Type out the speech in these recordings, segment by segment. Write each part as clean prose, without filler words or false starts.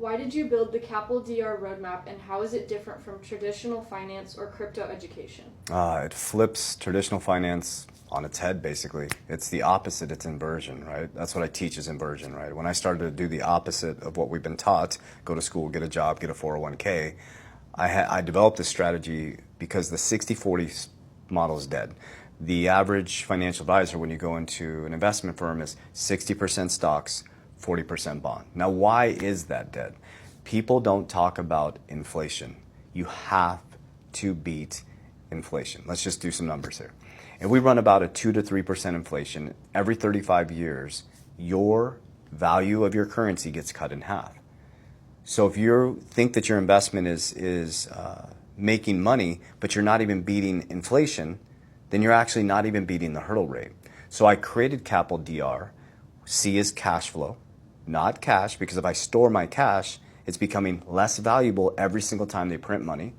Why did you build the Capital DR roadmap, and how is it different from traditional finance or crypto education? It flips traditional finance on its head, basically. It's the opposite, it's inversion, right? That's what I teach is inversion, right? When I started to do the opposite of what we've been taught, go to school, get a job, get a 401k, I developed this strategy because the 60-40 model is dead. The average financial advisor, when you go into an investment firm, is 60% stocks, 40% bond. Now, why is that dead? People don't talk about inflation. You have to beat inflation. Let's just do some numbers here. If we run about a 2 to 3% inflation every 35 years, your value of your currency gets cut in half. So if you think that your investment is making money, but you're not even beating inflation, then you're actually not even beating the hurdle rate. So I created Capital DR. C is cash flow, not cash, because if I store my cash, it's becoming less valuable every single time they print money,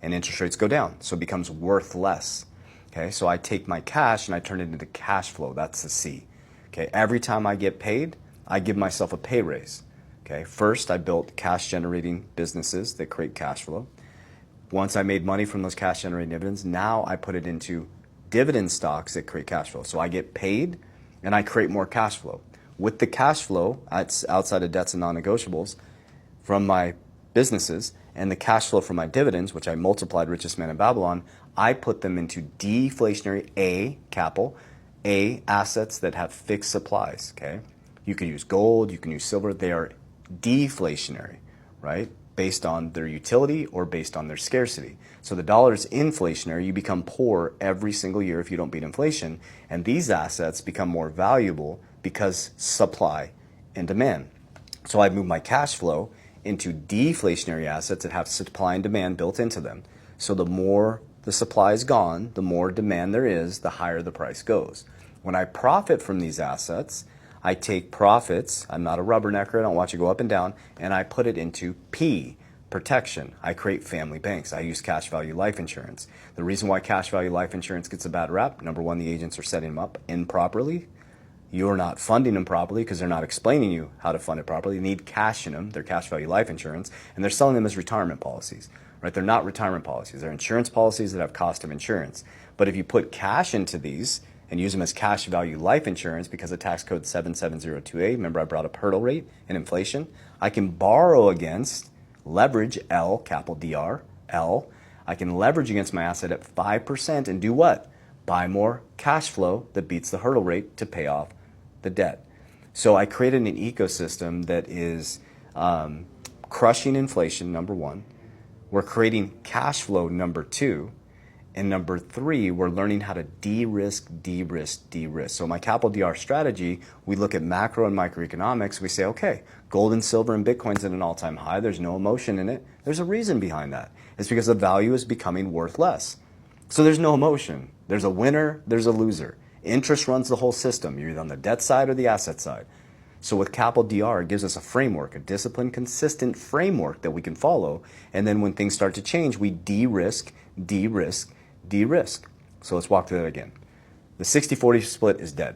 and interest rates go down, so it becomes worth less. Okay, so I take my cash and I turn it into cash flow. That's the C. Okay, every time I get paid, I give myself a pay raise. Okay, first I built cash generating businesses that create cash flow. Once I made money from those cash generating dividends, now I put it into dividend stocks that create cash flow. So I get paid and I create more cash flow. With the cash flow outside of debts and non-negotiables from my businesses and the cash flow from my dividends, which I multiplied richest man in Babylon, I put them into deflationary capital, assets that have fixed supplies. Okay, you can use gold, you can use silver. They are deflationary, right? Based on their utility or based on their scarcity. So the dollar is inflationary. You become poor every single year if you don't beat inflation. And these assets become more valuable because supply and demand. So I move my cash flow into deflationary assets that have supply and demand built into them. So the more the supply is gone, the more demand there is, the higher the price goes. When I profit from these assets, I take profits, I'm not a rubbernecker, I don't want you to go up and down, and I put it into P, protection. I create family banks. I use cash value life insurance. The reason why cash value life insurance gets a bad rap, number one, the agents are setting them up improperly. You're not funding them properly because they're not explaining you how to fund it properly. You need cash in them, they're cash value life insurance, and they're selling them as retirement policies. Right? They're not retirement policies. They're insurance policies that have cost of insurance. But if you put cash into these and use them as cash value life insurance because of tax code 77028, remember I brought up hurdle rate and inflation, I can borrow against, leverage L, capital DR, L. I can leverage against my asset at 5% and do what? Buy more cash flow that beats the hurdle rate to pay off the debt. So I created an ecosystem that is crushing inflation, number one. We're creating cash flow, number two. And number three, we're learning how to de-risk, de-risk, de-risk. So my Capital DR strategy, we look at macro and microeconomics. We say, okay, gold and silver and Bitcoin's at an all-time high. There's no emotion in it. There's a reason behind that. It's because the value is becoming worth less. So there's no emotion. There's a winner, there's a loser. Interest runs the whole system. You're either on the debt side or the asset side. So with Capital DR, it gives us a framework, a disciplined, consistent framework that we can follow. And then when things start to change, we de-risk, de-risk, de-risk. So let's walk through that again. The 60-40 split is dead.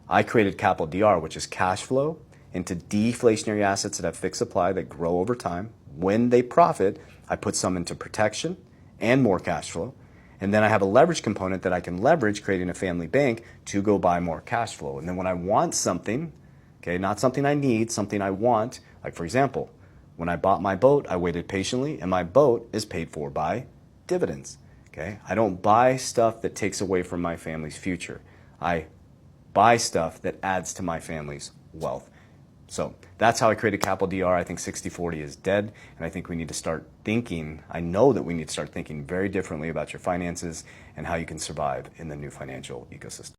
I created Capital DR, which is cash flow into deflationary assets that have fixed supply that grow over time. When they profit, I put some into protection and more cash flow. And then I have a leverage component that I can leverage, creating a family bank to go buy more cash flow. And then when I want something, okay, not something I need, something I want, like for example, when I bought my boat, I waited patiently and my boat is paid for by dividends. Okay, I don't buy stuff that takes away from my family's future. I buy stuff that adds to my family's wealth. So that's how I created Capital DR. I think 60-40 is dead, and I think we need to start thinking, I know that we need to start thinking very differently about your finances and how you can survive in the new financial ecosystem.